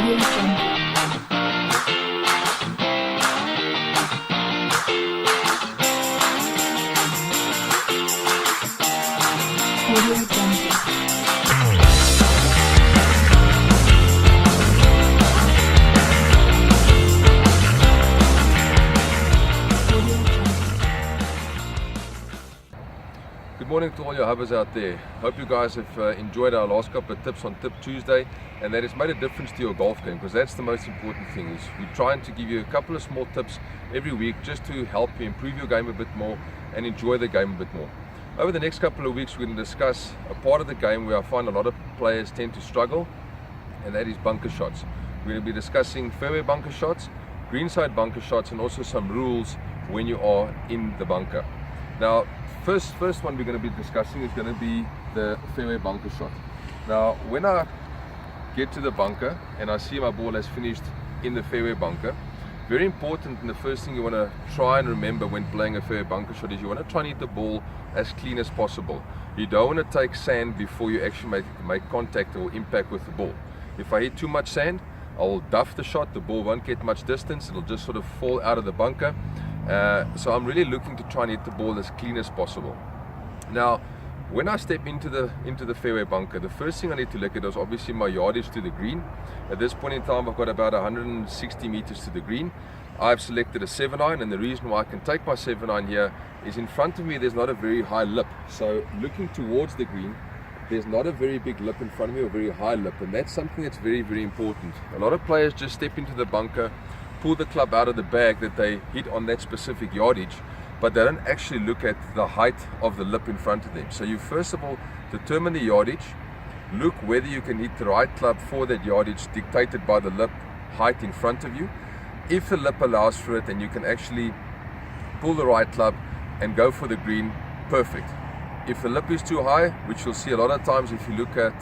Audio Jungle. Audio Jungle. Good morning to all your hubbers out there. Hope you guys have enjoyed our last couple of tips on Tip Tuesday, and that has made a difference to your golf game, because that's the most important thing. Is we're trying to give you a couple of small tips every week just to help you improve your game a bit more and enjoy the game a bit more. Over the next couple of weeks, we're going to discuss a part of the game where I find a lot of players tend to struggle, and that is bunker shots. We're going to be discussing fairway bunker shots, greenside bunker shots, and also some rules when you are in the bunker. Now, first one we're going to be discussing is going to be the fairway bunker shot. Now, when I get to the bunker and I see my ball has finished in the fairway bunker, very important, and the first thing you want to try and remember when playing a fairway bunker shot is you want to try and hit the ball as clean as possible. You don't want to take sand before you actually make contact or impact with the ball. If I hit too much sand, I'll duff the shot, the ball won't get much distance, it'll just sort of fall out of the bunker. So I'm really looking to try and hit the ball as clean as possible. Now, when I step into the fairway bunker, the first thing I need to look at is obviously my yardage to the green. At this point in time, I've got about 160 meters to the green. I've selected a 7-iron, and the reason why I can take my 7-iron here is in front of me there's not a very high lip. So looking towards the green, there's not a very big lip in front of me, or a very high lip, and that's something that's very, very important. A lot of players just step into the bunker, pull the club out of the bag that they hit on that specific yardage, but they don't actually look at the height of the lip in front of them. So you first of all determine the yardage, look whether you can hit the right club for that yardage dictated by the lip height in front of you. If the lip allows for it, then you can actually pull the right club and go for the green, perfect. If the lip is too high, which you'll see a lot of times if you look at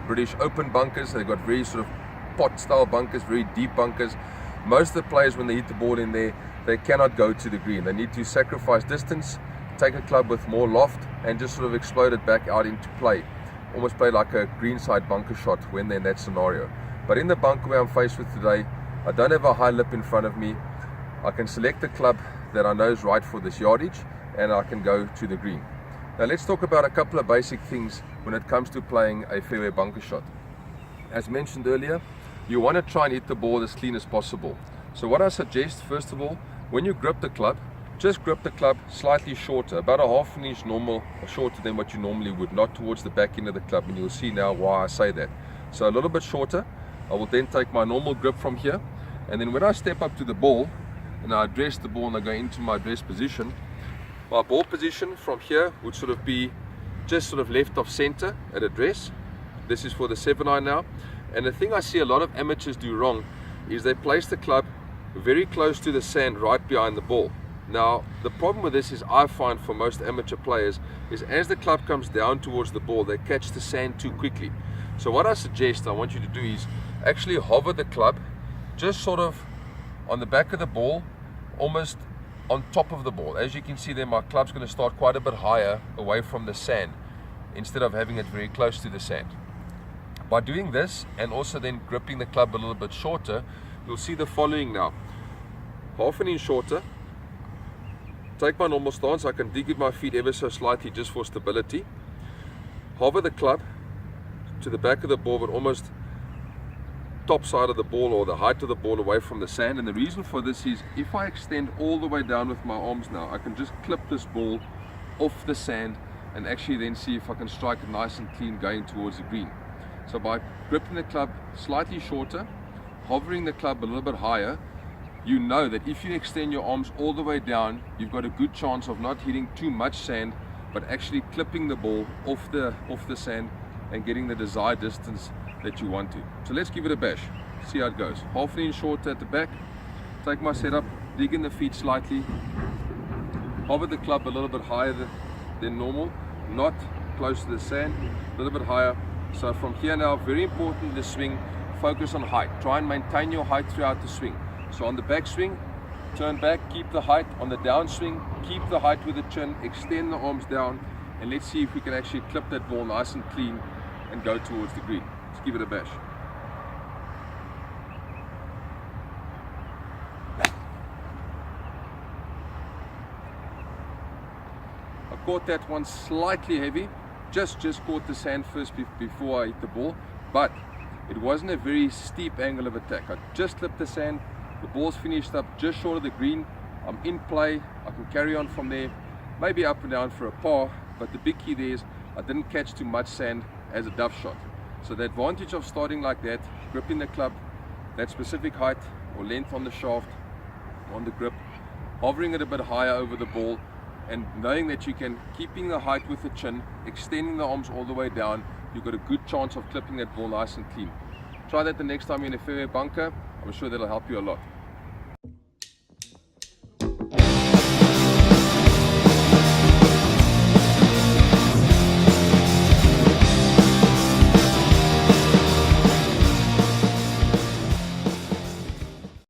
British Open bunkers, they've got very sort of pot style bunkers, very deep bunkers. Most of the players, when they hit the ball in there, they cannot go to the green. They need to sacrifice distance, take a club with more loft, and just sort of explode it back out into play. Almost play like a greenside bunker shot when they're in that scenario. But in the bunker where I'm faced with today, I don't have a high lip in front of me. I can select a club that I know is right for this yardage, and I can go to the green. Now let's talk about a couple of basic things when it comes to playing a fairway bunker shot. As mentioned earlier, you want to try and hit the ball as clean as possible. So what I suggest, first of all, when you grip the club, just grip the club slightly shorter, about a half an inch normal, or shorter than what you normally would, not towards the back end of the club, and you'll see now why I say that. So a little bit shorter. I will then take my normal grip from here, and then when I step up to the ball, and I address the ball and I go into my address position, my ball position from here would sort of be just sort of left of center at address. This is for the 7-iron now. And the thing I see a lot of amateurs do wrong is they place the club very close to the sand right behind the ball. Now, the problem with this is, I find for most amateur players, is as the club comes down towards the ball, they catch the sand too quickly. So what I suggest, I want you to do is actually hover the club just sort of on the back of the ball, almost on top of the ball. As you can see there, my club's going to start quite a bit higher away from the sand instead of having it very close to the sand. By doing this, and also then gripping the club a little bit shorter, you'll see the following now. Half an inch shorter, take my normal stance, I can dig with my feet ever so slightly just for stability. Hover the club to the back of the ball, but almost top side of the ball, or the height of the ball, away from the sand. And the reason for this is, if I extend all the way down with my arms now, I can just clip this ball off the sand and actually then see if I can strike it nice and clean going towards the green. So by gripping the club slightly shorter, hovering the club a little bit higher, you know that if you extend your arms all the way down, you've got a good chance of not hitting too much sand, but actually clipping the ball off the sand and getting the desired distance that you want to. So let's give it a bash, see how it goes. Half an inch shorter at the back, take my setup, dig in the feet slightly, hover the club a little bit higher than normal, not close to the sand, a little bit higher. So from here now, very important, the swing, focus on height. Try and maintain your height throughout the swing. So on the back swing, turn back, keep the height. On the downswing, keep the height with the chin, extend the arms down, and let's see if we can actually clip that ball nice and clean and go towards the green. Let's give it a bash. caught that one slightly heavy, just caught the sand first before I hit the ball, but it wasn't a very steep angle of attack. I just clipped the sand, the ball's finished up just short of the green, I'm in play, I can carry on from there, maybe up and down for a par, but the big key there is I didn't catch too much sand as a dove shot. So the advantage of starting like that, gripping the club, that specific height or length on the shaft, on the grip, hovering it a bit higher over the ball, and knowing that you can, keeping the height with the chin, extending the arms all the way down, you've got a good chance of clipping that ball nice and clean. Try that the next time you're in a fairway bunker. I'm sure that'll help you a lot.